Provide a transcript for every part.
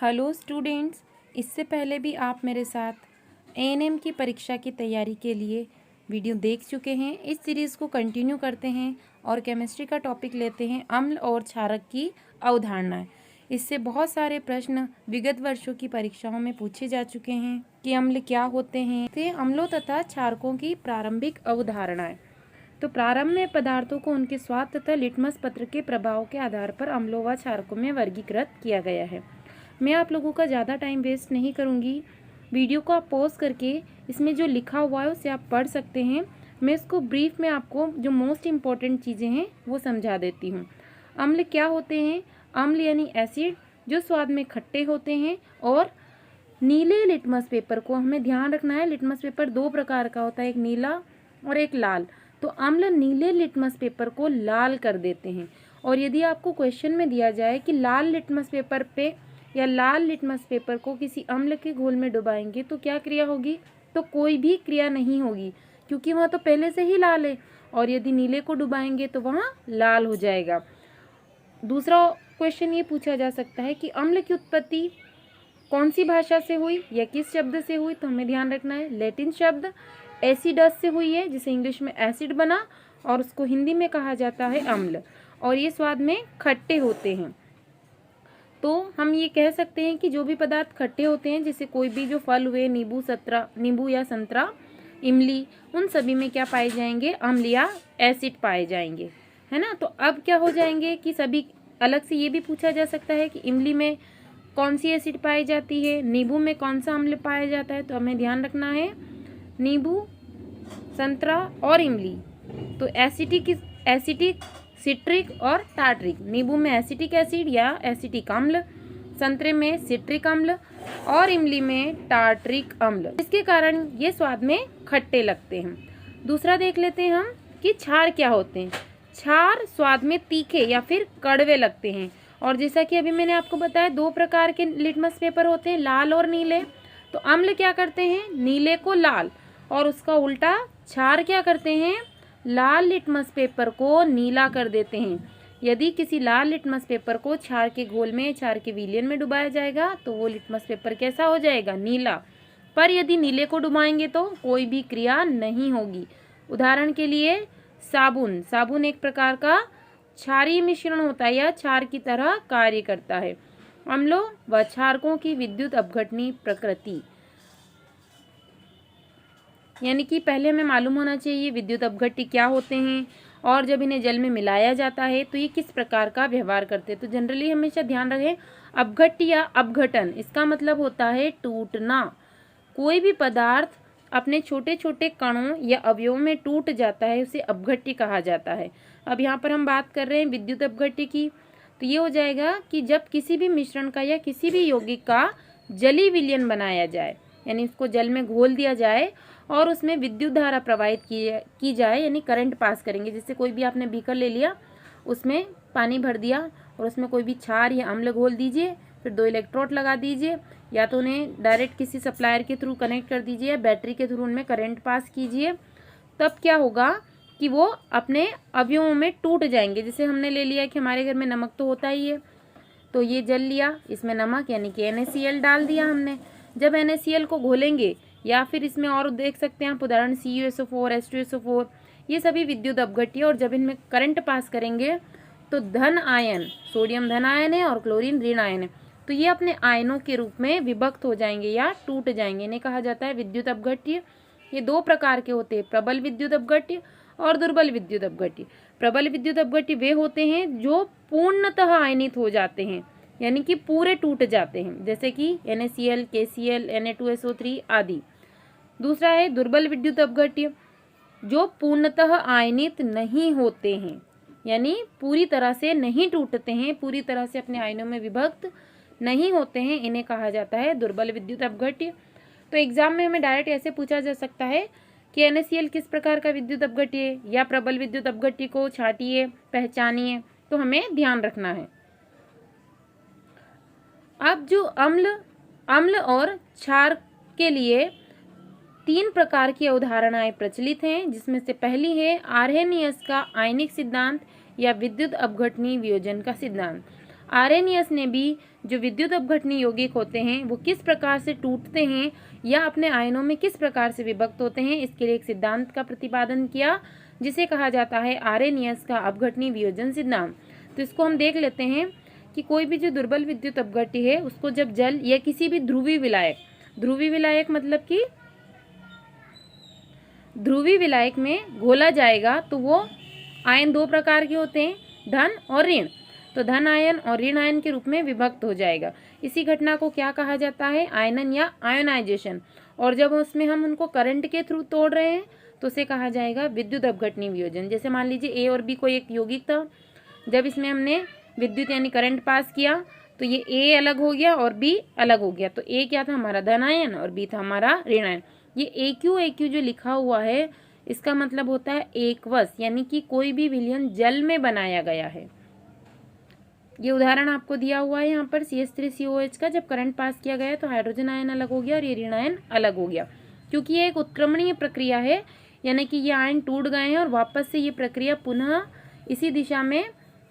Hello students, इससे पहले भी आप मेरे साथ एएनएम की परीक्षा की तैयारी के लिए वीडियो देख चुके हैं। इस सीरीज़ को कंटिन्यू करते हैं और केमिस्ट्री का टॉपिक लेते हैं अम्ल और क्षारक की अवधारणाएं। इससे बहुत सारे प्रश्न विगत वर्षों की परीक्षाओं में पूछे जा चुके हैं कि अम्ल क्या होते हैं। अम्लों तथा क्षारकों की प्रारंभिक अवधारणाएं। तो प्रारंभ में पदार्थों को उनके स्वाद तथा लिटमस पत्र के प्रभाव के आधार पर अम्लों व क्षारकों में वर्गीकृत किया गया है। मैं आप लोगों का ज़्यादा टाइम वेस्ट नहीं करूँगी। वीडियो को आप पॉज करके इसमें जो लिखा हुआ है उसे आप पढ़ सकते हैं। मैं इसको ब्रीफ में आपको जो मोस्ट इम्पॉर्टेंट चीज़ें हैं वो समझा देती हूँ। अम्ल क्या होते हैं? अम्ल यानी एसिड जो स्वाद में खट्टे होते हैं। और नीले लिटमस पेपर को हमें ध्यान रखना है। लिटमस पेपर दो प्रकार का होता है, एक नीला और एक लाल। तो अम्ल नीले लिटमस पेपर को लाल कर देते हैं। और यदि आपको क्वेश्चन में दिया जाए कि लाल लिटमस पेपर पे या लाल लिटमस पेपर को किसी अम्ल के घोल में डुबाएंगे तो क्या क्रिया होगी? तो कोई भी क्रिया नहीं होगी, क्योंकि वहाँ तो पहले से ही लाल है। और यदि नीले को डुबाएंगे तो वहाँ लाल हो जाएगा। दूसरा क्वेश्चन ये पूछा जा सकता है कि अम्ल की उत्पत्ति कौन सी भाषा से हुई या किस शब्द से हुई? तो हमें ध्यान रखना है लैटिन शब्द एसिडस से हुई है, जिसे इंग्लिश में एसिड बना और उसको हिंदी में कहा जाता है अम्ल। और ये स्वाद में खट्टे होते हैं। तो हम ये कह सकते हैं कि जो भी पदार्थ खट्टे होते हैं, जैसे कोई भी जो फल हुए, नींबू या संतरा, इमली, उन सभी में क्या पाए जाएंगे? अम्ल या एसिड पाए जाएंगे, है ना। तो अब क्या हो जाएंगे कि सभी अलग से ये भी पूछा जा सकता है कि इमली में कौन सी एसिड पाई जाती है, नींबू में कौन सा अम्ल पाया जाता है। तो हमें ध्यान रखना है नींबू, संतरा और इमली तो एसिटिक, सिट्रिक और टार्ट्रिक। नींबू में एसिटिक एसिड या एसिटिक अम्ल, संतरे में सिट्रिक अम्ल और इमली में टार्ट्रिक अम्ल, जिसके कारण ये स्वाद में खट्टे लगते हैं। दूसरा देख लेते हैं हम कि क्षार क्या होते हैं। क्षार स्वाद में तीखे या फिर कड़वे लगते हैं। और जैसा कि अभी मैंने आपको बताया, दो प्रकार के लिटमस पेपर होते हैं, लाल और नीले। तो अम्ल क्या करते हैं? नीले को लाल, और उसका उल्टा क्षार क्या करते हैं? लाल लिटमस पेपर को नीला कर देते हैं। यदि किसी लाल लिटमस पेपर को क्षार के घोल में, क्षार के विलयन में डुबाया जाएगा तो वो लिटमस पेपर कैसा हो जाएगा? नीला। पर यदि नीले को डुबाएंगे तो कोई भी क्रिया नहीं होगी। उदाहरण के लिए साबुन एक प्रकार का क्षारीय मिश्रण होता है या क्षार की तरह कार्य करता है। अम्लों व क्षारकों की विद्युत अपघटनी प्रकृति, यानी कि पहले हमें मालूम होना चाहिए विद्युत अपघट्य क्या होते हैं, और जब इन्हें जल में मिलाया जाता है तो ये किस प्रकार का व्यवहार करते हैं। तो जनरली हमेशा ध्यान रखें, अपघट्य या अपघटन इसका मतलब होता है टूटना। कोई भी पदार्थ अपने छोटे छोटे कणों या अवयवों में टूट जाता है, उसे अपघट्य कहा जाता है। अब यहाँ पर हम बात कर रहे हैं विद्युत अपघट्य की। तो ये हो जाएगा कि जब किसी भी मिश्रण का या किसी भी यौगिक का जलीय विलयन बनाया जाए, यानी उसको जल में घोल दिया जाए और उसमें विद्युत धारा प्रवाहित की जाए, यानी करंट पास करेंगे। जैसे कोई भी आपने बीकर ले लिया, उसमें पानी भर दिया और उसमें कोई भी क्षार या अम्ल घोल दीजिए, फिर 2 इलेक्ट्रोड लगा दीजिए, या तो उन्हें डायरेक्ट किसी सप्लायर के थ्रू कनेक्ट कर दीजिए या बैटरी के थ्रू उनमें करंट पास कीजिए। तब क्या होगा कि वो अपने अवयवों में टूट जाएंगे। जैसे हमने ले लिया कि हमारे घर में नमक तो होता ही है, तो ये जल लिया, इसमें नमक यानी कि NaCl डाल दिया हमने। जब NaCl को घोलेंगे, या फिर इसमें और देख सकते हैं आप उदाहरण CuSO4, H2SO4, ये सभी विद्युत अपघट्य। और जब इनमें करंट पास करेंगे तो धन आयन, सोडियम धन आयन है और क्लोरीन ऋण आयन है, तो ये अपने आयनों के रूप में विभक्त हो जाएंगे या टूट जाएंगे। इन्हें कहा जाता है विद्युत अपघट्य। ये दो प्रकार के होते हैं, प्रबल विद्युत अपघट्य और दुर्बल विद्युत अपघट्य। प्रबल विद्युत अपघट्य वे होते हैं जो पूर्णतः आयनित हो जाते हैं, यानी कि पूरे टूट जाते हैं, जैसे कि NaCl, KCl, Na2SO3 आदि। दूसरा है दुर्बल विद्युत अपघट्य, जो पूर्णतः आयनित नहीं होते हैं, यानी पूरी तरह से नहीं टूटते हैं, पूरी तरह से अपने आयनों में विभक्त नहीं होते हैं। इन्हें कहा जाता है दुर्बल विद्युत अपघट्य। तो एग्जाम में हमें डायरेक्ट ऐसे पूछा जा सकता है कि NaCl किस प्रकार का विद्युत अपघट्य है, या प्रबल विद्युत अपघट्य को छांटिए, पहचानिए। तो हमें ध्यान रखना है। अब जो अम्ल और क्षार के लिए 3 प्रकार की अवधारणाएं प्रचलित हैं, जिसमें से पहली है आर्हेनियस का आयनिक सिद्धांत या विद्युत अपघटनी वियोजन का सिद्धांत। आर्रेनियस ने भी जो विद्युत अपघटनीय यौगिक होते हैं वो किस प्रकार से टूटते हैं या अपने आयनों में किस प्रकार से विभक्त होते हैं, इसके लिए एक सिद्धांत का प्रतिपादन किया जिसे कहा जाता है आर्रेनियस का अपघटनीय वियोजन सिद्धांत। तो इसको हम देख लेते हैं कि कोई भी जो दुर्बल विद्युत अपघट्य है उसको जब जल या किसी भी ध्रुवीय विलायक मतलब कि ध्रुवीय विलायक में घोला जाएगा तो वो आयन दो प्रकार के होते हैं, धन और ऋण। तो धन आयन और ऋण आयन के रूप में विभक्त हो जाएगा। इसी घटना को क्या कहा जाता है, आयनन या आयोनाइजेशन। और जब उसमें हम उनको करंट के थ्रू तोड़ रहे हैं तो उसे कहा जाएगा विद्युत अपघटनीय वियोजन। जैसे मान लीजिए ए और बी कोई एक यौगिक था, जब इसमें हमने विद्युत यानी करंट पास किया तो ये ए अलग हो गया और बी अलग हो गया। तो ए क्या था हमारा धन आयन और बी था हमारा ऋण आयन। ये ए क्यू जो लिखा हुआ है इसका मतलब होता है एकवश, यानी कि कोई भी विलयन जल में बनाया गया है। ये उदाहरण आपको दिया हुआ है यहाँ पर CH3COH का, जब करंट पास किया गया तो हाइड्रोजन आयन अलग हो गया और ये ऋण आयन अलग हो गया। क्योंकि ये एक उत्क्रमणीय प्रक्रिया है, यानी कि ये आयन टूट गए हैं और वापस से ये प्रक्रिया पुनः इसी दिशा में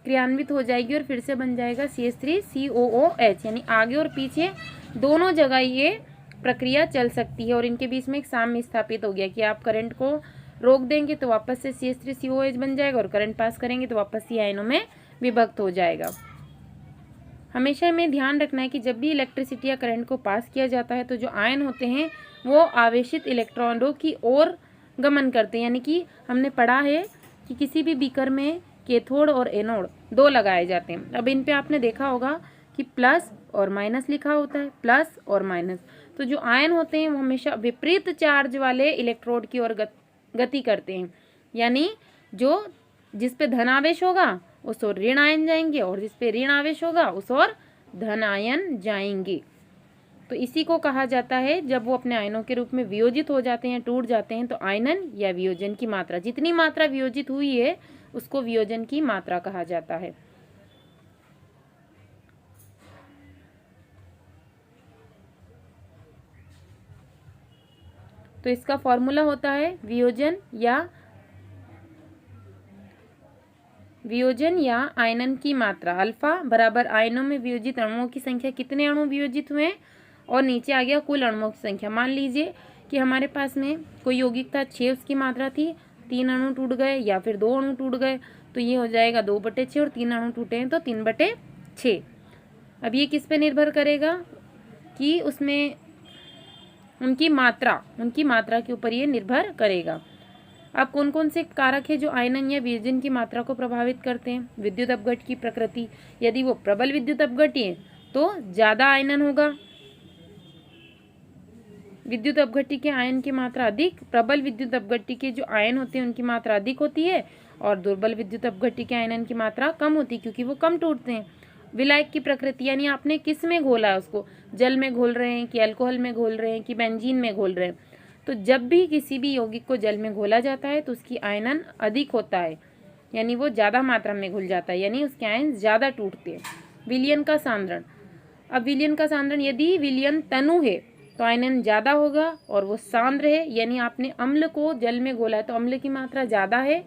क्रियान्वित हो जाएगी और फिर से बन जाएगा CH3COOH, यानी आगे और पीछे दोनों जगह ये प्रक्रिया चल सकती है। और इनके बीच में एक साम्य स्थापित हो गया कि आप करंट को रोक देंगे तो वापस से CH3COH बन जाएगा और करंट पास करेंगे तो वापस से आयनों में विभक्त हो जाएगा। हमेशा हमें ध्यान रखना है कि जब भी इलेक्ट्रिसिटी या करंट को पास किया जाता है तो जो आयन होते हैं वो आवेशित इलेक्ट्रॉनों की ओर गमन करते हैं। यानी कि हमने पढ़ा है कि किसी भी बीकर में कैथोड और एनोड दो लगाए जाते हैं। अब इन पे आपने देखा होगा कि प्लस और माइनस लिखा होता है, प्लस और माइनस। तो जो आयन होते हैं वो हमेशा विपरीत चार्ज वाले इलेक्ट्रोड की ओर गति करते हैं। यानी जो जिस पे धन आवेश होगा उस ओर ऋण आयन जाएंगे और जिस पे ऋण आवेश होगा उस ओर धन आयन जाएंगे। तो इसी को कहा जाता है जब वो अपने आयनों के रूप में वियोजित हो जाते हैं, टूट जाते हैं, तो आयनन या वियोजन की मात्रा, जितनी मात्रा वियोजित हुई है उसको वियोजन की मात्रा कहा जाता है। तो इसका फॉर्मूला होता है वियोजन या आयनन की मात्रा। अल्फा बराबर आयनों में वियोजित अणुओं की संख्या, कितने अणु वियोजित हुए और नीचे आ गया कुल अणुओं की संख्या। मान लीजिए कि हमारे पास में कोई यौगिक था, 6 उसकी मात्रा थी, 3 अणु टूट गए या फिर 2 अणु टूट गए तो ये हो जाएगा 2/6 और 3 अणु टूटे हैं तो 3/6। अब ये किस पे निर्भर करेगा कि उसमें उनकी मात्रा के ऊपर ये निर्भर करेगा। अब कौन कौन से कारक है जो आयनन या वियोजन की मात्रा को प्रभावित करते हैं। विद्युत अपघट्य की प्रकृति, यदि वो प्रबल विद्युत अपघट्य है तो ज्यादा आयनन होगा, विद्युत अपघट्य के आयन की मात्रा अधिक, प्रबल विद्युत अपघट्य के जो आयन होते हैं उनकी मात्रा अधिक होती है और दुर्बल विद्युत अपघट्य के आयनन की मात्रा कम होती है क्योंकि वो कम टूटते हैं। विलायक की प्रकृति, यानी आपने किस में घोला है उसको, जल में घोल रहे हैं कि अल्कोहल में घोल रहे हैं कि बेंजीन में घोल रहे हैं। तो जब भी किसी भी यौगिक को जल में घोला जाता है तो उसकी आयनन अधिक होता है, यानी वो ज़्यादा मात्रा में घुल जाता है, यानी उसके आयन ज़्यादा टूटते हैं। विलयन का सांद्रण, अब विलयन का सांद्रण, यदि विलयन तनु है तो आयनन ज़्यादा होगा और वो सांद्र है, यानी आपने अम्ल को जल में घोला है तो अम्ल की मात्रा ज़्यादा है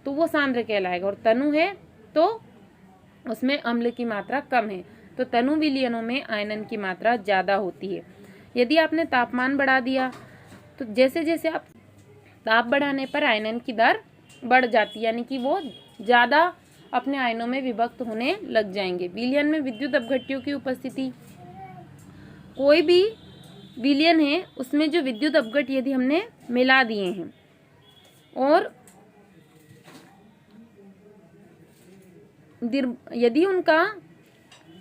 तो वो सांद्र कहलाएगा, और तनु है तो उसमें अम्ल की मात्रा कम है। तो तनु विलयनों में आयनन की मात्रा ज़्यादा होती है। यदि आपने तापमान बढ़ा दिया तो जैसे जैसे आप ताप बढ़ाने पर आयनन की दर बढ़ जाती है, यानी कि वो ज़्यादा अपने आयनों में विभक्त होने लग जाएंगे। विलयन में विद्युत अपघट्यों की उपस्थिति, कोई भी विलयन है उसमें जो विद्युत अपघट्य यदि हमने मिला दिए हैं और यदि उनका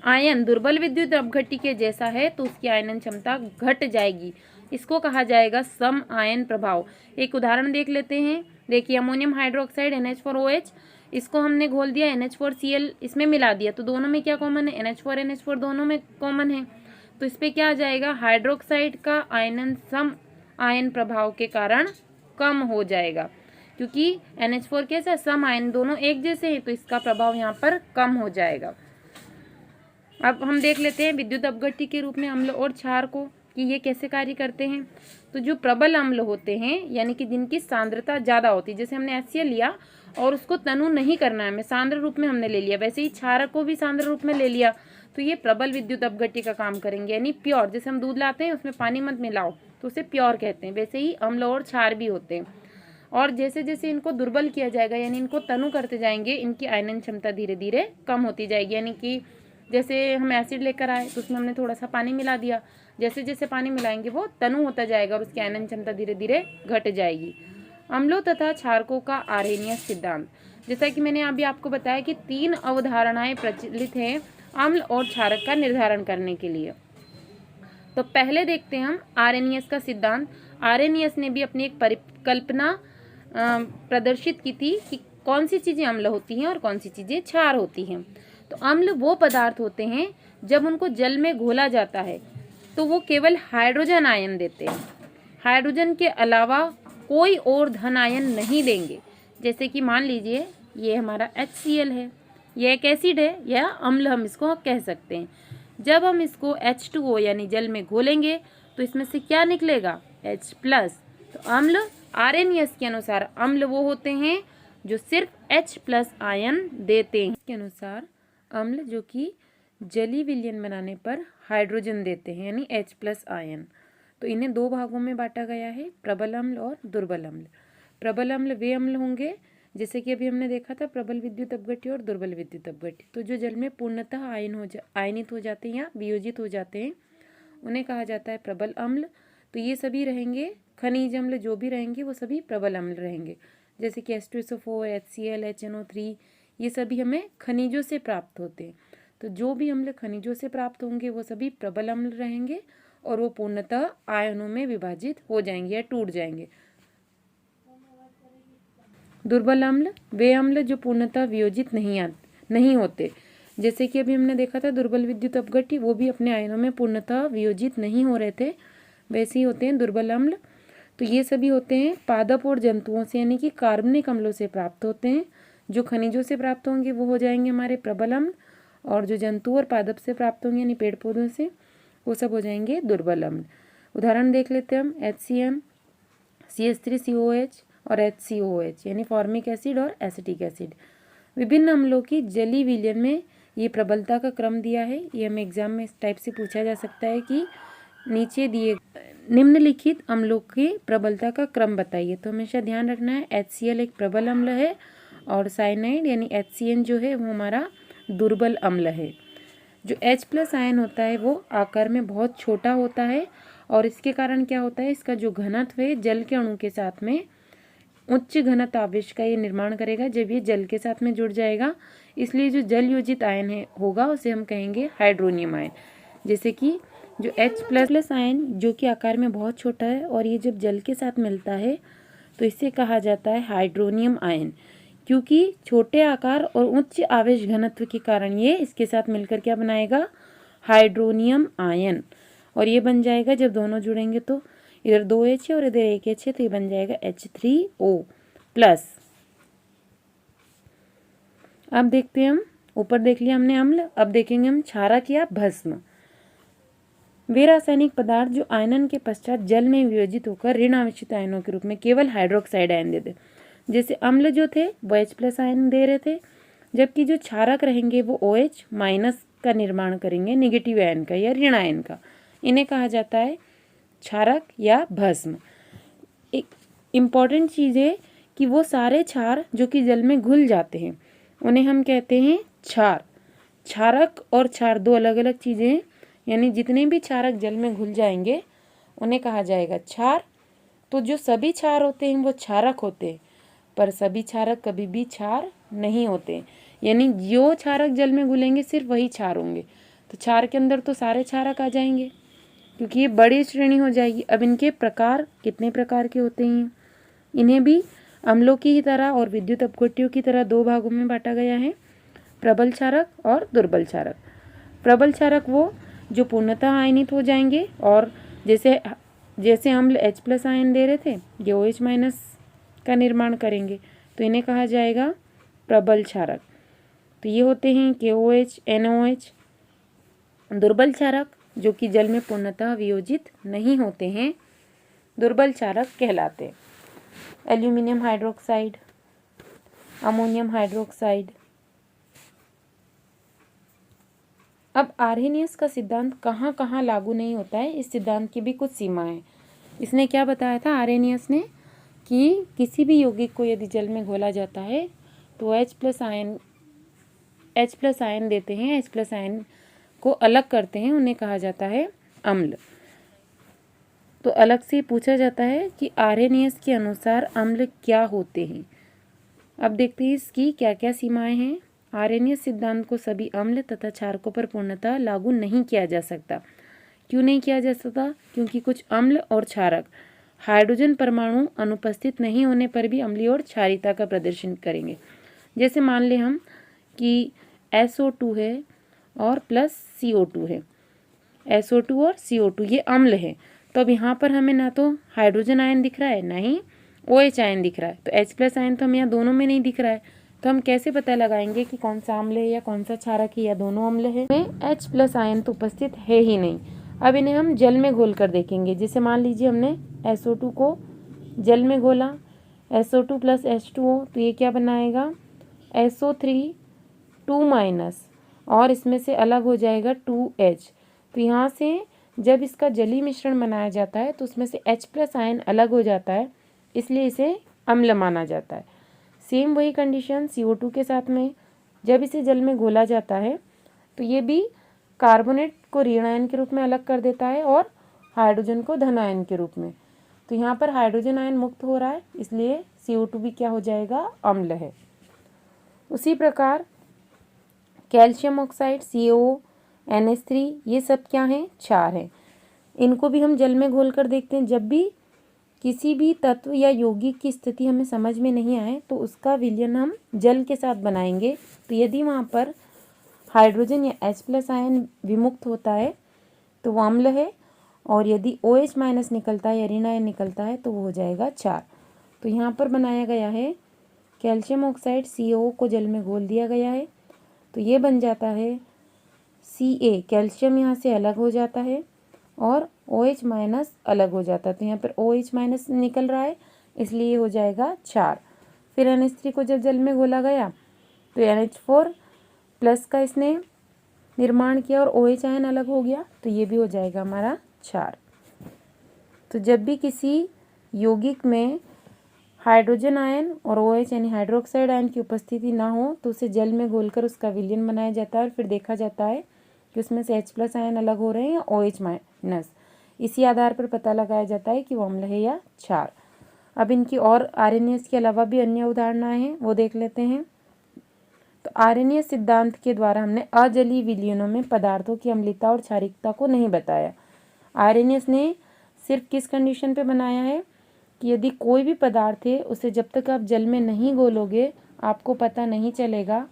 आयन दुर्बल विद्युत अपघट्य के जैसा है तो उसकी आयनन क्षमता घट जाएगी। इसको कहा जाएगा सम आयन प्रभाव। एक उदाहरण देख लेते हैं। देखिए अमोनियम हाइड्रोक्साइड NH4OH, इसको हमने घोल दिया NH4Cl इसमें मिला दिया तो दोनों में क्या कॉमन है, NH4 दोनों में कॉमन है। तो इस पे क्या आ जाएगा, हाइड्रोक्साइड का आयनन सम आयन प्रभाव के कारण कम हो जाएगा क्योंकि NH4 कैसा सम आयन, दोनों एक जैसे हैं तो इसका प्रभाव यहाँ पर कम हो जाएगा। अब हम देख लेते हैं विद्युत अपघट्य के रूप में अम्ल और क्षार को कि ये कैसे कार्य करते हैं। तो जो प्रबल अम्ल होते हैं यानी कि जिनकी सांद्रता ज़्यादा होती है, जैसे हमने HCl लिया और उसको तनु नहीं करना है, हमें सांद्र रूप में हमने ले लिया। वैसे ही क्षारक को भी सांद्र रूप में ले लिया तो ये प्रबल विद्युत अपघट्य का काम करेंगे, यानी प्योर। जैसे हम दूध लाते हैं उसमें पानी मत मिलाओ तो उसे प्योर कहते हैं, वैसे ही अम्ल और क्षार भी होते हैं। और जैसे जैसे इनको दुर्बल किया जाएगा यानी इनको तनु करते जाएंगे, इनकी आयनन क्षमता धीरे धीरे कम होती जाएगी। यानी कि जैसे हम एसिड लेकर आए तो उसमें हमने थोड़ा सा पानी मिला दिया, जैसे जैसे पानी मिलाएंगे वो तनु होता जाएगा और उसकी आयनन क्षमता धीरे धीरे घट जाएगी। अम्लों तथा क्षारकों का आर्हेनियस सिद्धांत, जैसा कि मैंने अभी आपको बताया कि 3 अवधारणाएं प्रचलित हैं अम्ल और क्षारक का निर्धारण करने के लिए। तो पहले देखते हैं हम आर्हेनियस का सिद्धांत। आर्हेनियस ने भी अपनी एक परिकल्पना प्रदर्शित की थी कि कौन सी चीजें अम्ल होती हैं और कौन सी चीजें क्षार होती हैं। तो अम्ल वो पदार्थ होते हैं जब उनको जल में घोला जाता है तो वो केवल हाइड्रोजन आयन देते हैं, हाइड्रोजन के अलावा कोई और धन आयन नहीं देंगे। जैसे कि मान लीजिए ये हमारा HCl है, यह एक एसिड है या अम्ल हम इसको कह सकते हैं। जब हम इसको H2O यानी जल में घोलेंगे तो इसमें से क्या निकलेगा, H+। तो अम्ल आर्हेनियस के अनुसार अम्ल वो होते हैं जो सिर्फ H+ आयन देते हैं। इसके अनुसार अम्ल जो कि जलीय विलयन बनाने पर हाइड्रोजन देते हैं यानी H+ आयन। तो इन्हें 2 भागों में बांटा गया है, प्रबल अम्ल और दुर्बल अम्ल। प्रबल अम्ल वे अम्ल होंगे जैसे कि अभी हमने देखा था प्रबल विद्युत अपघट्य और दुर्बल विद्युत अपघट्य। तो जो जल में पूर्णतः आयनित हो जाते हैं या वियोजित हो जाते हैं उन्हें कहा जाता है प्रबल अम्ल। तो ये सभी रहेंगे खनिज अम्ल, जो भी रहेंगे वो सभी प्रबल अम्ल रहेंगे। जैसे कि H2SO4, HCl, HNO3 ये सभी हमें खनिजों से प्राप्त होते हैं। तो जो भी अम्ल खनिजों से प्राप्त होंगे वो सभी प्रबल अम्ल रहेंगे और वो पूर्णतः आयनों में विभाजित हो जाएंगे या टूट जाएंगे। दुर्बल अम्ल वे अम्ल जो पूर्णतः वियोजित नहीं होते। जैसे कि अभी हमने देखा था दुर्बल विद्युत अपघट्य, वो भी अपने आयनों में पूर्णतः वियोजित नहीं हो रहे थे, वैसे ही होते हैं दुर्बल अम्ल। तो ये सभी होते हैं पादप और जंतुओं से यानी कि कार्बनिक अम्लों से प्राप्त होते हैं। जो खनिजों से प्राप्त होंगे वो हो जाएंगे हमारे प्रबल अम्ल, और जो जंतु और पादप से प्राप्त होंगे यानी पेड़ पौधों से वो सब हो जाएंगे दुर्बल अम्ल। उदाहरण देख लेते हैं हम HCl, CH3COH और HCOH यानी फॉर्मिक एसिड और एसिटिक एसिड। विभिन्न अम्लों की जलीय विलयन में ये प्रबलता का क्रम दिया है। ये हमें एग्जाम में इस टाइप से पूछा जा सकता है कि नीचे दिए निम्नलिखित अम्लों की प्रबलता का क्रम बताइए। तो हमेशा ध्यान रखना है HCl एक प्रबल अम्ल है और साइनाइड यानी HCN जो है वो हमारा दुर्बल अम्ल है। जो H+ आयन होता है वो आकार में बहुत छोटा होता है और इसके कारण क्या होता है, इसका जो घनत्व है जल के अणु के साथ में उच्च घनत्व आवेश का ये निर्माण करेगा जब ये जल के साथ में जुड़ जाएगा। इसलिए जो जल योजित आयन है होगा उसे हम कहेंगे हाइड्रोनियम आयन। जैसे कि जो H+ आयन जो कि आकार में बहुत छोटा है और ये जब जल के साथ मिलता है तो इसे कहा जाता है हाइड्रोनियम आयन, क्योंकि छोटे आकार और उच्च आवेश घनत्व के कारण ये इसके साथ मिलकर क्या बनाएगा, हाइड्रोनियम आयन। और ये बन जाएगा जब दोनों जुड़ेंगे तो इधर 2H है और इधर 1H है तो ये बन जाएगा H3O+। अब देखते हैं हम, ऊपर देख लिया हमने अम्ल, अब देखेंगे हम क्षारक या भस्म। वे रासायनिक पदार्थ जो आयनन के पश्चात जल में वियोजित होकर ऋण आवेशित आयनों के रूप में केवल हाइड्रोक्साइड आयन देते। जैसे अम्ल जो थे वो H+ आयन दे रहे थे, जबकि जो क्षारक रहेंगे वो OH- का निर्माण करेंगे, नेगेटिव आयन का या ऋण आयन का। इन्हें कहा जाता है क्षारक या भस्म। एक इम्पॉर्टेंट चीज़ है कि वो सारे क्षार जो कि जल में घुल जाते हैं उन्हें हम कहते हैं क्षार। क्षारक और क्षार 2 अलग अलग चीज़ें हैं, यानी जितने भी क्षारक जल में घुल जाएंगे उन्हें कहा जाएगा क्षार। तो जो सभी क्षार होते हैं वो क्षारक होते हैं, पर सभी क्षारक कभी भी क्षार नहीं होते, यानी जो क्षारक जल में घुलेंगे सिर्फ वही क्षार होंगे। तो क्षार के अंदर तो सारे क्षारक आ जाएंगे क्योंकि ये बड़ी श्रेणी हो जाएगी। अब इनके प्रकार कितने प्रकार के होते हैं, इन्हें भी अम्लों की ही तरह और विद्युत अपघट्यों की तरह 2 भागों में बांटा गया है, प्रबल क्षारक और दुर्बल क्षारक। प्रबल क्षारक वो जो पूर्णतः आयनित हो जाएंगे और जैसे अम्ल H+ आयन दे रहे थे ये OH- का निर्माण करेंगे, तो इन्हें कहा जाएगा प्रबल क्षारक। तो ये होते हैं KOH, NOH। दुर्बल क्षारक जो कि जल में पूर्णतः वियोजित नहीं होते हैं दुर्बल क्षारक कहलाते हैं। Aluminium hydroxide, ammonium hydroxide. अब आर्हेनियस का सिद्धांत कहाँ कहाँ लागू नहीं होता है, इस सिद्धांत की भी कुछ सीमाएं हैं। इसने क्या बताया था आर्हेनियस ने कि किसी भी यौगिक को यदि जल में घोला जाता है तो H प्लस आयन देते हैं, H प्लस आयन को अलग करते हैं, उन्हें कहा जाता है अम्ल। तो अलग से पूछा जाता है कि आर्हेनियस के अनुसार अम्ल क्या होते हैं। अब देखते हैं इसकी क्या क्या सीमाएं हैं। आर्हेनियस सिद्धांत को सभी अम्ल तथा क्षारकों पर पूर्णतः लागू नहीं किया जा सकता। क्यों नहीं किया जा सकता? क्योंकि कुछ अम्ल और क्षारक हाइड्रोजन परमाणु अनुपस्थित नहीं होने पर भी अम्लीय और क्षारीयता का प्रदर्शन करेंगे। जैसे मान लें हम कि SO2 है और प्लस CO2 है, SO2 और CO2 ये अम्ल है। तो अब यहाँ पर हमें ना तो हाइड्रोजन आयन दिख रहा है ना ही OH आयन दिख रहा है, तो H प्लस आयन तो हमें यहाँ दोनों में नहीं दिख रहा है। तो हम कैसे पता लगाएंगे कि कौन सा अम्ल है या कौन सा क्षारक है या दोनों अम्ल है? में H प्लस आयन तो उपस्थित है ही नहीं। अब इन्हें हम जल में घोल कर देखेंगे। जैसे मान लीजिए हमने SO2 को जल में घोला, SO2 प्लस H2O, तो ये क्या बनाएगा SO3 2- और इसमें से अलग हो जाएगा 2H। तो यहाँ से जब इसका जलीय मिश्रण बनाया जाता है तो उसमें से H प्लस आयन अलग हो जाता है, इसलिए इसे अम्ल माना जाता है। सेम वही कंडीशन CO2 के साथ में, जब इसे जल में घोला जाता है तो ये भी कार्बोनेट को ऋण आयन के रूप में अलग कर देता है और हाइड्रोजन को धन आयन के रूप में। तो यहाँ पर हाइड्रोजन आयन मुक्त हो रहा है, इसलिए CO2 भी क्या हो जाएगा अम्ल है। उसी प्रकार कैल्शियम ऑक्साइड CaO, NH3 ये सब क्या हैं? क्षार हैं। इनको भी हम जल में घोल कर देखते हैं। जब भी किसी भी तत्व या यौगिक की स्थिति हमें समझ में नहीं आए तो उसका विलयन हम जल के साथ बनाएंगे। तो यदि वहाँ पर हाइड्रोजन या H प्लस आयन विमुक्त होता है तो वो अम्ल है, और यदि OH- निकलता है या ऋण आयन निकलता है तो वो हो जाएगा क्षार। तो यहाँ पर बनाया गया है कैल्शियम ऑक्साइड CaO को जल में घोल दिया गया है, तो ये बन जाता है Ca, कैल्शियम यहाँ से अलग हो जाता है और OH- अलग हो जाता है। तो यहाँ पर OH- निकल रहा है, इसलिए ये हो जाएगा क्षार। फिर NH3 को जब जल में घोला गया तो NH4 प्लस का इसने निर्माण किया और OH आयन अलग हो गया, तो ये भी हो जाएगा हमारा क्षार। तो जब भी किसी यौगिक में हाइड्रोजन आयन और OH यानी हाइड्रोक्साइड आयन की उपस्थिति ना हो तो उसे जल में घोलकर उसका विलयन बनाया जाता है और फिर देखा जाता है कि उसमें से H प्लस आयन अलग हो रहे हैं या OH-। इसी आधार पर पता लगाया जाता है कि वो अम्ल है या क्षार। अब इनकी और आर्हेनियस के अलावा भी अन्य उदाहरणाएं हैं, वो देख लेते हैं। तो आर्हेनियस सिद्धांत के द्वारा हमने अजलीय विलयनों में पदार्थों की अम्लता और क्षारीयता को नहीं बताया। आर्हेनियस ने सिर्फ किस कंडीशन पे बनाया है कि यदि कोई भी पदार्थ है उसे जब तक आप जल में नहीं घोलोगे आपको पता नहीं चलेगा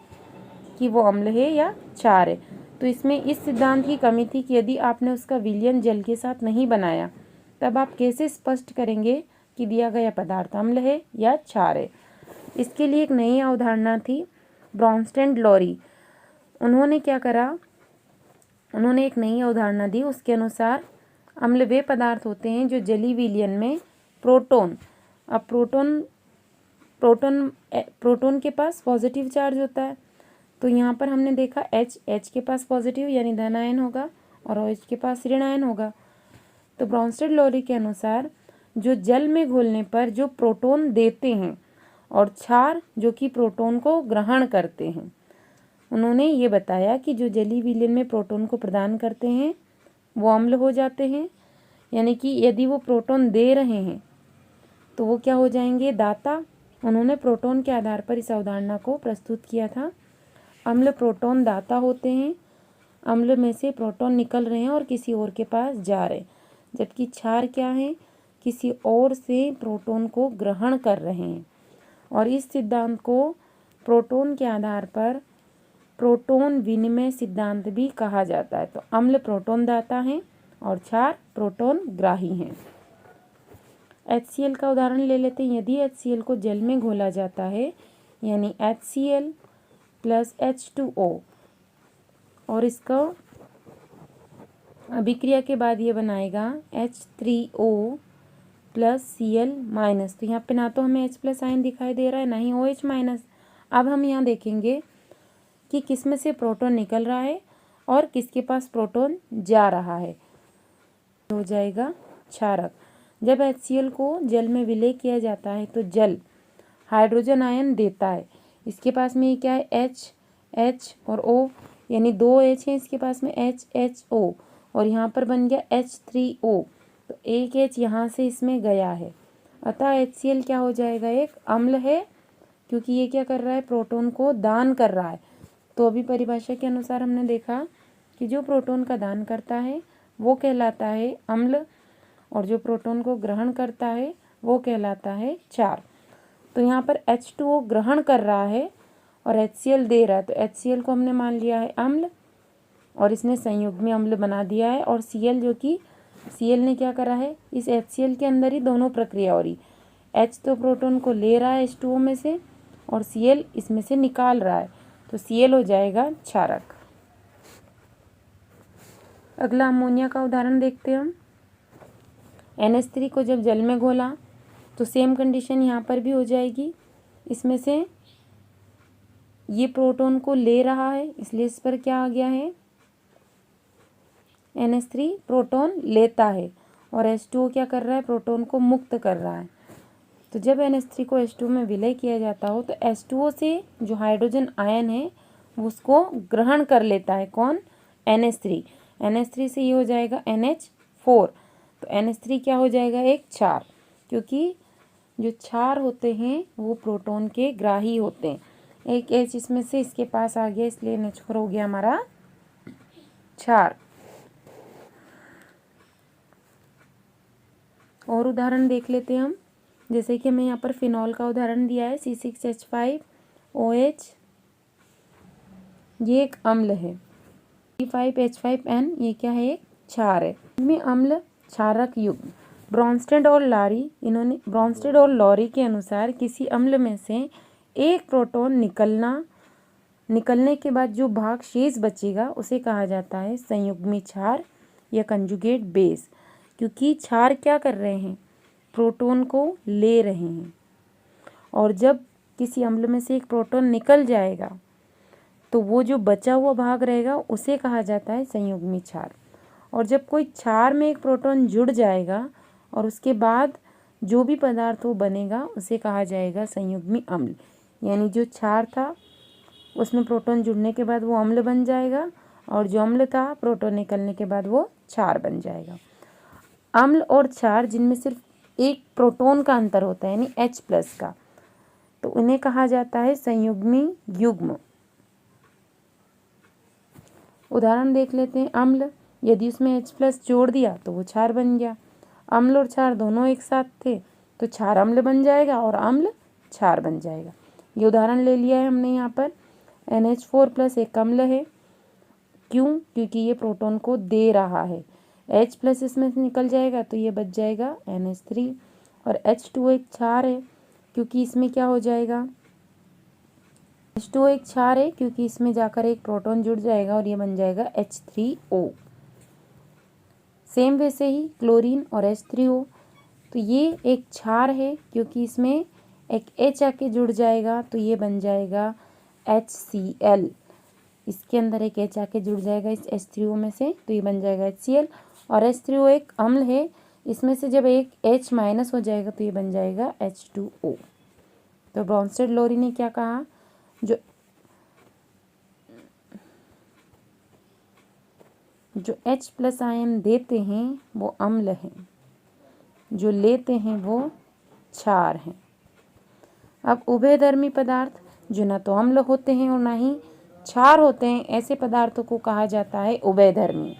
कि वो अम्ल है या क्षार है। तो इसमें इस सिद्धांत की कमी थी कि यदि आपने उसका विलयन जल के साथ नहीं बनाया तब आप कैसे स्पष्ट करेंगे कि दिया गया पदार्थ अम्ल है या क्षार है। इसके लिए एक नई अवधारणा थी, ब्रॉन्स्टेड-लॉरी। उन्होंने क्या करा, उन्होंने एक नई अवधारणा दी। उसके अनुसार अम्ल वे पदार्थ होते हैं जो जलीय विलयन में प्रोटॉन, अब प्रोटॉन के पास पॉजिटिव चार्ज होता है, तो यहाँ पर हमने देखा H के पास पॉजिटिव यानी धन आयन होगा और OH के पास ऋण आयन होगा। तो ब्रॉन्स्टेड-लॉरी के अनुसार जो जल में घोलने पर जो प्रोटॉन देते हैं और क्षार जो कि प्रोटॉन को ग्रहण करते हैं, उन्होंने ये बताया कि जो जलीय विलयन में प्रोटॉन को प्रदान करते हैं वो अम्ल हो जाते हैं, यानी कि यदि वो प्रोटॉन दे रहे हैं तो वो क्या हो जाएंगे? दाता। उन्होंने प्रोटॉन के आधार पर इस अवधारणा को प्रस्तुत किया था। अम्ल प्रोटॉन दाता होते हैं, अम्ल में से प्रोटॉन निकल रहे हैं और किसी और के पास जा रहे हैं, जबकि क्षार क्या है? किसी और से प्रोटॉन को ग्रहण कर रहे हैं। और इस सिद्धांत को प्रोटॉन के आधार पर प्रोटॉन विनिमय सिद्धांत भी कहा जाता है। तो अम्ल प्रोटॉन दाता हैं और क्षार प्रोटॉन ग्राही हैं। HCl का उदाहरण ले लेते हैं। यदि HCl को जल में घोला जाता है यानी HCl प्लस H2O और इसका अभिक्रिया के बाद ये बनाएगा H3O प्लस Cl-। तो यहाँ पे ना तो हमें H प्लस आयन दिखाई दे रहा है ना ही OH-। अब हम यहाँ देखेंगे कि किस में से प्रोटॉन निकल रहा है और किसके पास प्रोटॉन जा रहा है। हो जाएगा क्षारक। जब HCl को जल में विलय किया जाता है तो जल हाइड्रोजन आयन देता है। इसके पास में ये क्या है, H और O, यानी 2 H है इसके पास में, HO, और यहाँ पर बन गया H3O, तो एक H यहाँ से इसमें गया है। अतः HCl क्या हो जाएगा, एक अम्ल है, क्योंकि ये क्या कर रहा है, प्रोटॉन को दान कर रहा है। तो अभी परिभाषा के अनुसार हमने देखा कि जो प्रोटॉन का दान करता है वो कहलाता है अम्ल, और जो प्रोटॉन को ग्रहण करता है वो कहलाता है क्षार। तो यहाँ पर H2O ग्रहण कर रहा है और HCl दे रहा है, तो HCl को हमने मान लिया है अम्ल और इसने संयुग्मी अम्ल बना दिया है। और Cl, जो कि Cl ने क्या करा है, इस HCl के अंदर ही दोनों प्रक्रिया हो रही, H तो प्रोटॉन को ले रहा है H2O में से और Cl इसमें से निकाल रहा है, तो Cl हो जाएगा क्षारक। अगला अमोनिया का उदाहरण देखते हैं हम। NH3 को जब जल में घोला तो सेम कंडीशन यहाँ पर भी हो जाएगी। इसमें से ये प्रोटॉन को ले रहा है, इसलिए इस पर क्या आ गया है, NH3 प्रोटॉन लेता है और H2O क्या कर रहा है, प्रोटॉन को मुक्त कर रहा है। तो जब NH3 को H2O में विलय किया जाता हो तो H2O से जो हाइड्रोजन आयन है उसको ग्रहण कर लेता है, कौन, NH3। NH3 से ये हो जाएगा NH4, तो NH3 क्या हो जाएगा, एक क्षार, क्योंकि जो क्षार होते हैं वो प्रोटॉन के ग्राही होते हैं। एक H इसमें से इसके पास आ गया, इसलिए NH4 हो गया हमारा क्षार। और उदाहरण देख लेते हैं हम, जैसे कि हमें यहाँ पर फिनॉल का उदाहरण दिया है, C6H5OH, ये एक अम्ल है। C5H5N, ये क्या है, एक क्षार है। इनमें अम्ल क्षारक युग्म। ब्रॉन्स्टेड और लॉरी के अनुसार किसी अम्ल में से एक प्रोटॉन निकलने के बाद जो भाग शेष बचेगा उसे कहा जाता है संयुग्मी क्षार या कंजुगेट बेस, क्योंकि क्षार क्या कर रहे हैं, प्रोटॉन को ले रहे हैं। और जब किसी अम्ल में से एक प्रोटॉन निकल जाएगा तो वो जो बचा हुआ भाग रहेगा उसे कहा जाता है संयुग्मी क्षार। और जब कोई क्षार में एक प्रोटॉन जुड़ जाएगा और उसके बाद जो भी पदार्थ वो बनेगा उसे कहा जाएगा संयुग्मी अम्ल। यानी जो क्षार था उसमें प्रोटॉन जुड़ने के बाद वो अम्ल बन जाएगा, और जो अम्ल था प्रोटॉन निकलने के बाद वो क्षार बन जाएगा। अम्ल और क्षार जिनमें सिर्फ एक प्रोटॉन का अंतर होता है, यानी H+ का, तो उन्हें कहा जाता है संयुग्मी युग्म। उदाहरण देख लेते हैं। अम्ल, यदि उसमें H+ जोड़ दिया तो वो क्षार बन गया। अम्ल और क्षार दोनों एक साथ थे तो क्षार अम्ल बन जाएगा और अम्ल क्षार बन जाएगा। ये उदाहरण ले लिया है हमने यहाँ पर। NH4+ एक अम्ल है, क्यों, क्योंकि ये प्रोटॉन को दे रहा है। H+ इसमें से निकल जाएगा तो ये बच जाएगा NH3। और H2O एक क्षार है, क्योंकि इसमें क्या हो जाएगा, H2O एक क्षार है क्योंकि इसमें जाकर एक प्रोटॉन जुड़ जाएगा और ये बन जाएगा H3O। सेम वैसे ही क्लोरीन और H3O, तो ये एक क्षार है क्योंकि इसमें एक H आके जुड़ जाएगा तो ये बन जाएगा HCl। इसके अंदर एक H आके जुड़ जाएगा इस H3O में से, तो ये बन जाएगा HCl। और H3O एक अम्ल है, इसमें से जब एक H- हो जाएगा तो ये बन जाएगा H2O। तो ब्रॉन्स्टेड लोरी ने क्या कहा, जो H+ आयन देते हैं वो अम्ल हैं, जो लेते हैं वो क्षार हैं। अब उभयधर्मी पदार्थ जो न तो अम्ल होते हैं और ना ही क्षार होते हैं, ऐसे पदार्थों को कहा जाता है उभयधर्मी।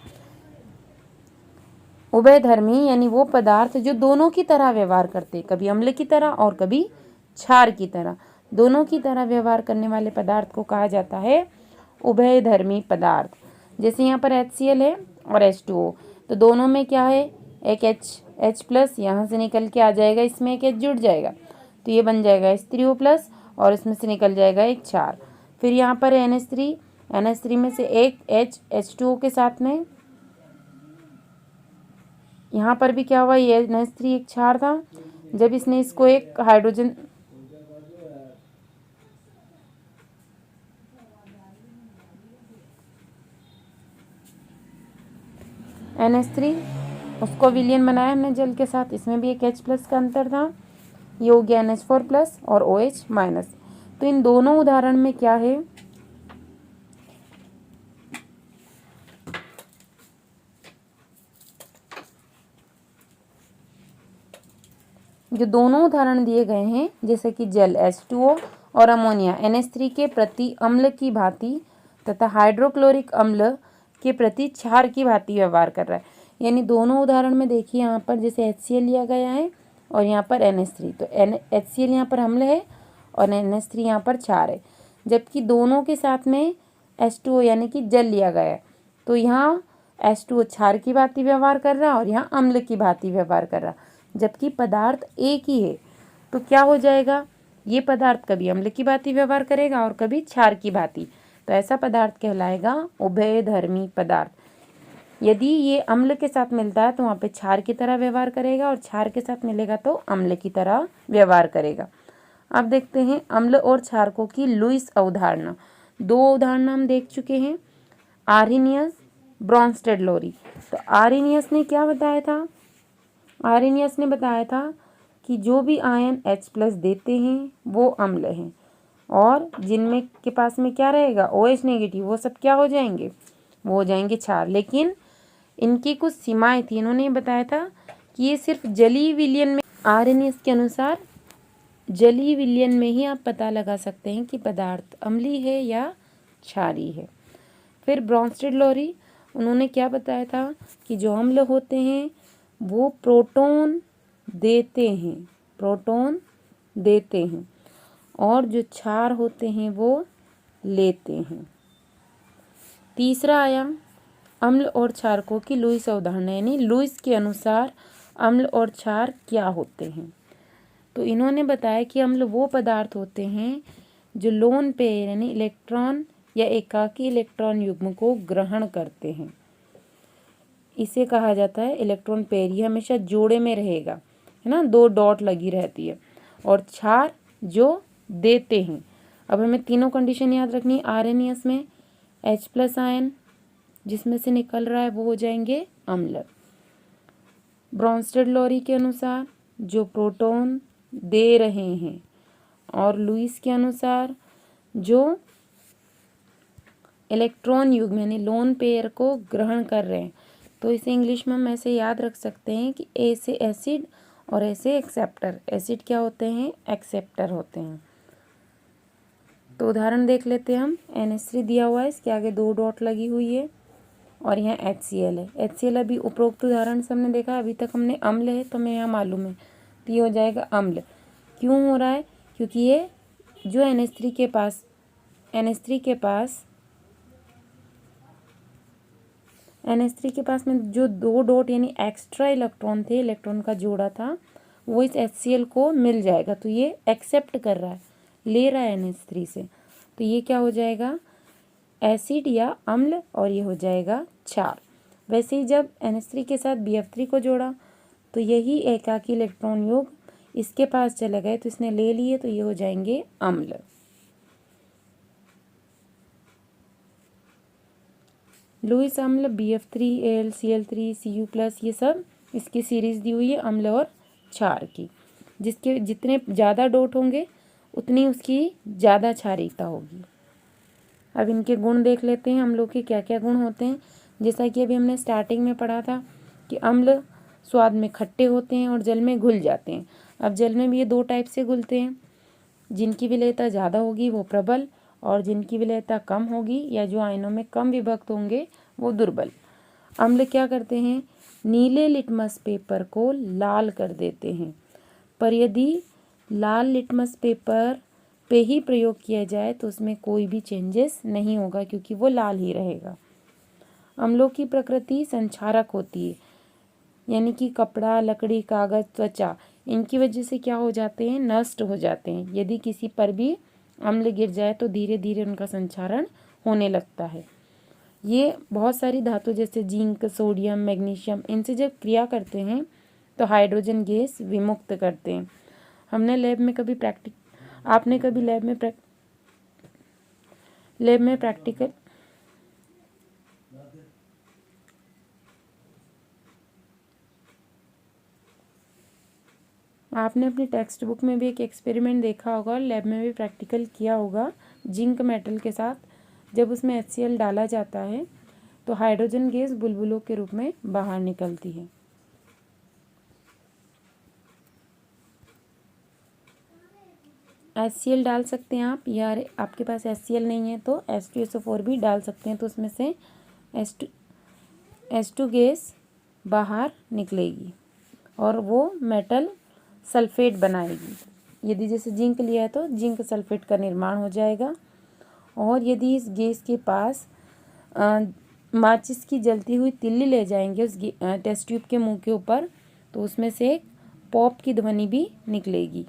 उभयधर्मी यानी वो पदार्थ जो दोनों की तरह व्यवहार करते, कभी अम्ल की तरह और कभी क्षार की तरह, दोनों की तरह व्यवहार करने वाले पदार्थ को कहा जाता है उभयधर्मी पदार्थ। जैसे यहाँ पर HCl है और H2O, तो दोनों में क्या है, एक H+ यहाँ से निकल के आ जाएगा, इसमें एक H जुड़ जाएगा तो ये बन जाएगा H3O+ और इसमें से निकल जाएगा एक क्षार। फिर यहाँ पर NH3 में से एक H H2O के साथ में, यहाँ पर भी क्या हुआ, ये NH3 एक क्षार था, जब इसने इसको एक हाइड्रोजन, NH3, उसको विलयन बनाया हमने जल के साथ, इसमें भी एक H+ का अंतर था। ये हो गया NH4+ और OH-। तो इन दोनों उदाहरण में क्या है, जो दोनों उदाहरण दिए गए हैं जैसे कि जल H2O और अमोनिया NH3 के प्रति अम्ल की भांति तथा हाइड्रोक्लोरिक अम्ल के प्रति क्षार की भांति व्यवहार कर रहा है। यानी दोनों उदाहरण में देखिए यहाँ पर जैसे HCl लिया गया है और यहाँ पर NH3, तो HCl यहाँ पर अम्ल है और NH3 यहाँ पर क्षार है, जबकि दोनों के साथ में H2O यानी कि जल लिया गया है, तो यहाँ H2O क्षार की भांति व्यवहार कर रहा है और यहाँ अम्ल की भांति व्यवहार कर रहा, जबकि पदार्थ एक ही है। तो क्या हो जाएगा, ये पदार्थ कभी अम्ल की भांति व्यवहार करेगा और कभी क्षार की भांति, तो ऐसा पदार्थ कहलाएगा उभयधर्मी पदार्थ। यदि ये अम्ल के साथ मिलता है तो वहाँ पे क्षार की तरह व्यवहार करेगा और क्षार के साथ मिलेगा तो अम्ल की तरह व्यवहार करेगा। अब देखते हैं अम्ल और क्षारकों की लुईस अवधारणा। दो उदाहरण हम देख चुके हैं, आर्हेनियस, ब्रोंस्टेड-लोरी। तो आर्हेनियस ने क्या बताया था, आर्हेनियस ने बताया था कि जो भी आयन H+ देते हैं वो अम्ल हैं और जिनमें के पास में क्या रहेगा OH-, वो सब क्या हो जाएंगे, वो हो जाएंगे क्षार। लेकिन इनकी कुछ सीमाएं थी, इन्होंने बताया था कि ये सिर्फ जलीय विलयन में, आर्हेनियस के अनुसार जलीय विलयन में ही आप पता लगा सकते हैं कि पदार्थ अम्लीय है या क्षारीय है। फिर ब्रोंस्टेड-लोरी, उन्होंने क्या बताया था कि जो अम्ल होते हैं वो प्रोटॉन देते हैं, प्रोटॉन देते हैं, और जो क्षार होते हैं वो लेते हैं। तीसरा आया अम्ल और क्षारकों की लुईस अवधारणा, यानी लुईस के अनुसार अम्ल और क्षार क्या होते हैं। तो इन्होंने बताया कि अम्ल वो पदार्थ होते हैं जो लोन पेयर यानी इलेक्ट्रॉन या एकाकी इलेक्ट्रॉन युग्म को ग्रहण करते हैं, इसे कहा जाता है इलेक्ट्रॉन पेयर। ये हमेशा जोड़े में रहेगा, है ना, 2 डॉट लगी रहती है। और क्षार जो देते हैं, अब हमें तीनों कंडीशन याद रखनी है। आर्हेनियस में H+ आयन जिसमें से निकल रहा है वो हो जाएंगे अम्ल। ब्रोंस्टेड-लोरी के अनुसार जो प्रोटॉन दे रहे हैं, और लुईस के अनुसार जो इलेक्ट्रॉन युग्म यानी लोन पेयर को ग्रहण कर रहे हैं। तो इसे इंग्लिश में हम ऐसे याद रख सकते हैं कि ए से एसिड और ए से एक्सेप्टर। एसिड क्या होते हैं, एक्सेप्टर होते हैं। तो उदाहरण देख लेते हैं हम। NH3 दिया हुआ है, इसके आगे 2 डॉट लगी हुई है और यहाँ HCl है। HCl अभी उपरोक्त उदाहरण से हमने देखा, अभी तक हमने अम्ल है तो हमें यहाँ मालूम है, तो ये हो जाएगा अम्ल। क्यों हो रहा है, क्योंकि ये जो NH3 के पास NH3 के पास में जो 2 डॉट यानी एक्स्ट्रा इलेक्ट्रॉन थे, इलेक्ट्रॉन का जोड़ा था, वो इस HCl को मिल जाएगा। तो ये एक्सेप्ट कर रहा है, ले रहा है NH3 से, तो ये क्या हो जाएगा, एसिड या अम्ल, और ये हो जाएगा क्षार। वैसे ही जब NH3 के साथ BF3 को जोड़ा तो यही एकाकी इलेक्ट्रॉन योग इसके पास चले गए, तो इसने ले लिए, तो ये हो जाएंगे अम्ल। लुईस अम्ल BF3 AlCl3 Cu+, ये सब इसकी सीरीज दी हुई है अम्ल और क्षार की। जिसके जितने ज़्यादा डॉट होंगे उतनी उसकी ज़्यादा क्षारीयता होगी। अब इनके गुण देख लेते हैं, अम्लों के क्या क्या गुण होते हैं। जैसा कि अभी हमने स्टार्टिंग में पढ़ा था कि अम्ल स्वाद में खट्टे होते हैं और जल में घुल जाते हैं। अब जल में भी ये 2 टाइप से घुलते हैं, जिनकी विलेयता ज़्यादा होगी वो प्रबल, और जिनकी विलेयता कम होगी या जो आयनों में कम विभक्त होंगे वो दुर्बल। अम्ल क्या करते हैं, नीले लिटमस पेपर को लाल कर देते हैं, पर यदि लाल लिटमस पेपर पे ही प्रयोग किया जाए तो उसमें कोई भी चेंजेस नहीं होगा, क्योंकि वो लाल ही रहेगा। अम्लों की प्रकृति संक्षारक होती है, यानी कि कपड़ा, लकड़ी, कागज, त्वचा, इनकी वजह से क्या हो जाते हैं, नष्ट हो जाते हैं। यदि किसी पर भी अम्ल गिर जाए तो धीरे धीरे उनका संक्षारण होने लगता है। ये बहुत सारी धातु जैसे जिंक, सोडियम, मैग्नीशियम, इनसे जब क्रिया करते हैं तो हाइड्रोजन गैस विमुक्त करते हैं। हमने लैब में कभी आपने कभी लैब में प्रैक्टिकल आपने अपनी टेक्स्ट बुक में भी एक एक्सपेरिमेंट देखा होगा और लैब में भी प्रैक्टिकल किया होगा जिंक मेटल के साथ। जब उसमें HCl डाला जाता है तो हाइड्रोजन गैस बुलबुलों के रूप में बाहर निकलती है। HCl डाल सकते हैं आप, या आपके पास HCl नहीं है तो H2SO4 भी डाल सकते हैं, तो उसमें से H2 गैस बाहर निकलेगी और वो मेटल सल्फेट बनाएगी। यदि जैसे जिंक लिया है तो जिंक सल्फेट का निर्माण हो जाएगा। और यदि इस गैस के पास माचिस की जलती हुई तिल्ली ले जाएंगे उस टेस्ट ट्यूब के मुंह के ऊपर, तो उसमें से एक पॉप की ध्वनि भी निकलेगी।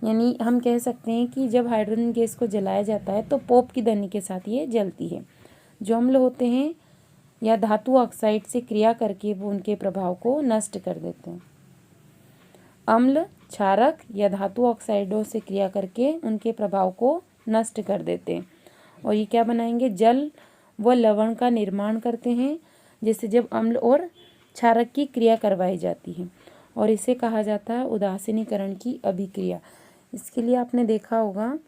यानी हम कह सकते हैं कि जब हाइड्रोजन गैस को जलाया जाता है तो पॉप की ध्वनि के साथ ये जलती है। जो अम्ल होते हैं या धातु ऑक्साइड से क्रिया करके वो उनके प्रभाव को नष्ट कर देते हैं। अम्ल क्षारक या धातु ऑक्साइडों से क्रिया करके उनके प्रभाव को नष्ट कर देते हैं और ये क्या बनाएंगे, जल व लवण का निर्माण करते हैं, जैसे जब अम्ल और क्षारक की क्रिया करवाई जाती है, और इसे कहा जाता है उदासीनीकरण की अभिक्रिया। इसके लिए आपने देखा होगा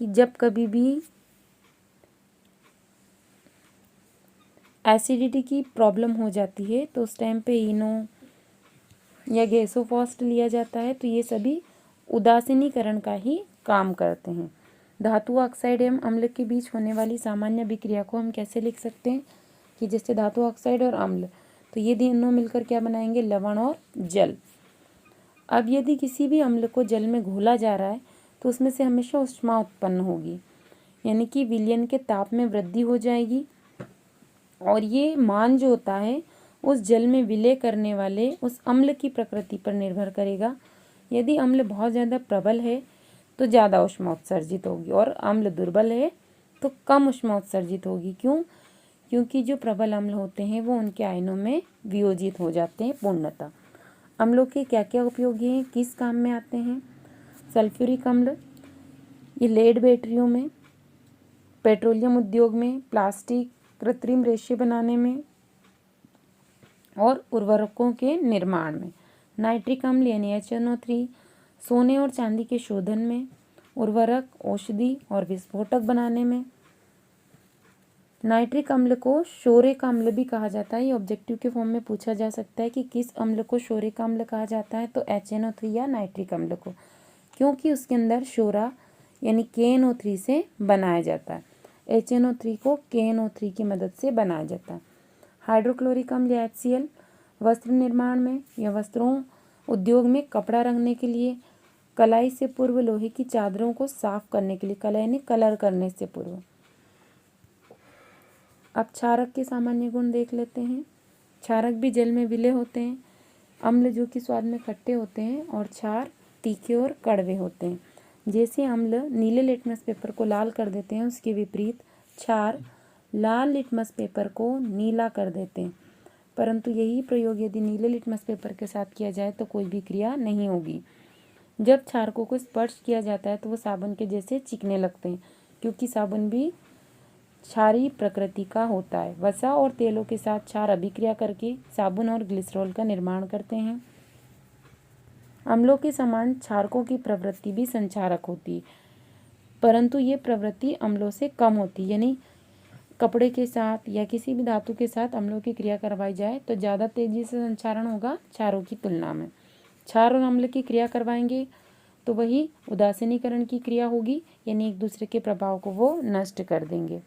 कि जब कभी भी एसिडिटी की प्रॉब्लम हो जाती है तो उस टाइम पे इनो या गैसोफॉस्ट लिया जाता है, तो ये सभी उदासीनीकरण का ही काम करते हैं। धातु ऑक्साइड एवं अम्ल के बीच होने वाली सामान्य अभिक्रिया को हम कैसे लिख सकते हैं कि जैसे धातु ऑक्साइड और अम्ल, तो ये दोनों मिलकर क्या बनाएंगे, लवण और जल। अब यदि किसी भी अम्ल को जल में घोला जा रहा है तो उसमें से हमेशा ऊष्मा उत्पन्न होगी, यानी कि विलयन के ताप में वृद्धि हो जाएगी और ये मान जो होता है उस जल में विलय करने वाले उस अम्ल की प्रकृति पर निर्भर करेगा। यदि अम्ल बहुत ज़्यादा प्रबल है तो ज़्यादा ऊष्मा उत्सर्जित होगी और अम्ल दुर्बल है तो कम ऊष्मा उत्सर्जित होगी। क्यों? क्योंकि जो प्रबल अम्ल होते हैं वो उनके आयनों में वियोजित हो जाते हैं पूर्णतः। अम्लों के क्या क्या उपयोगी हैं, किस काम में आते हैं? सल्फ्यूरिक अम्ल ये लेड बैटरियों में, पेट्रोलियम उद्योग में, प्लास्टिक, कृत्रिम रेशे बनाने में और उर्वरकों के निर्माण में। नाइट्रिक अम्ल यानी HNO3 सोने और चांदी के शोधन में, उर्वरक, औषधि और विस्फोटक बनाने में। नाइट्रिक अम्ल को शोरे का अम्ल भी कहा जाता है। ये ऑब्जेक्टिव के फॉर्म में पूछा जा सकता है कि किस अम्ल को शोरे का अम्ल कहा जाता है, तो HNO3 या नाइट्रिक अम्ल को, क्योंकि उसके अंदर शोरा यानी KNO3 से बनाया जाता है। HNO3 को KNO3 की मदद से बनाया जाता है। हाइड्रोक्लोरिक अम्ल या HCl वस्त्र निर्माण में या वस्त्रों उद्योग में कपड़ा रंगने के लिए, कलाई से पूर्व लोहे की चादरों को साफ करने के लिए, कलाई यानी कलर करने से पूर्व। अब क्षारक के सामान्य गुण देख लेते हैं। क्षारक भी जल में विलय होते हैं। अम्ल जो कि स्वाद में खट्टे होते हैं और क्षार तीखे और कड़वे होते हैं। जैसे अम्ल नीले लिटमस पेपर को लाल कर देते हैं, उसके विपरीत क्षार लाल लिटमस पेपर को नीला कर देते हैं। परंतु यही प्रयोग यदि नीले लिटमस पेपर के साथ किया जाए तो कोई भी क्रिया नहीं होगी। जब क्षारकों को स्पर्श किया जाता है तो वो साबुन के जैसे चिकने लगते हैं, क्योंकि साबुन भी क्षारीय प्रकृति का होता है। वसा और तेलों के साथ क्षार अभिक्रिया करके साबुन और ग्लिसरॉल का निर्माण करते हैं। अम्लों के समान क्षारकों की प्रवृत्ति भी संक्षारक होती है, परंतु ये प्रवृत्ति अम्लों से कम होती है। यानी कपड़े के साथ या किसी भी धातु के साथ अम्लों की क्रिया करवाई जाए तो ज़्यादा तेजी से संक्षारण होगा क्षारों की तुलना में। क्षार और अम्ल की क्रिया करवाएंगे तो वही उदासीनीकरण की क्रिया होगी, यानी एक दूसरे के प्रभाव को वो नष्ट कर देंगे।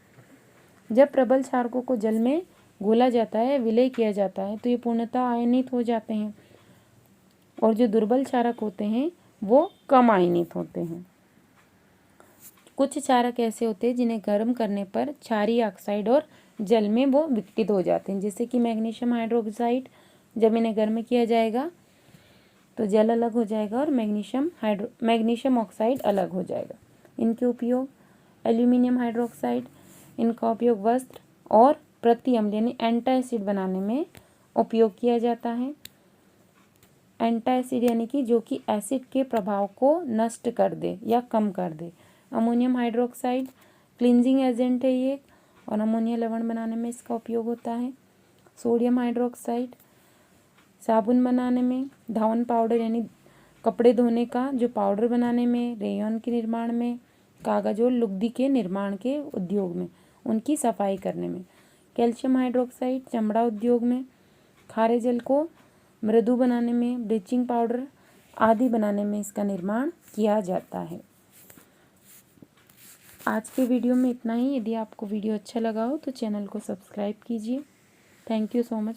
जब प्रबल क्षारकों को जल में घोला जाता है, विलय किया जाता है, तो ये पूर्णतः आयनित हो जाते हैं और जो दुर्बल क्षारक होते हैं वो कम आयनित होते हैं। कुछ क्षारक ऐसे होते हैं जिन्हें गर्म करने पर क्षारीय ऑक्साइड और जल में वो विघटित हो जाते हैं, जैसे कि मैग्नीशियम हाइड्रोक्साइड। जब इन्हें गर्म किया जाएगा तो जल अलग हो जाएगा और मैग्नीशियम ऑक्साइड अलग हो जाएगा। इनके उपयोग एल्यूमिनियम हाइड्रोक्साइड, इनका उपयोग वस्त्र और प्रति अम्ल यानी एंटासिड बनाने में उपयोग किया जाता है। एंटासिड यानी कि जो कि एसिड के प्रभाव को नष्ट कर दे या कम कर दे। अमोनियम हाइड्रोक्साइड क्लींजिंग एजेंट है ये, और अमोनिया लवण बनाने में इसका उपयोग होता है। सोडियम हाइड्रोक्साइड साबुन बनाने में, धावन पाउडर यानी कपड़े धोने का जो पाउडर बनाने में, रेयन के निर्माण में, कागज और लुगदी के निर्माण के उद्योग में, उनकी सफाई करने में, कैल्शियम हाइड्रोक्साइड चमड़ा उद्योग में, खारे जल को मृदु बनाने में, ब्लीचिंग पाउडर आदि बनाने में इसका निर्माण किया जाता है। आज के वीडियो में इतना ही। यदि आपको वीडियो अच्छा लगा हो तो चैनल को सब्सक्राइब कीजिए। Thank you so much.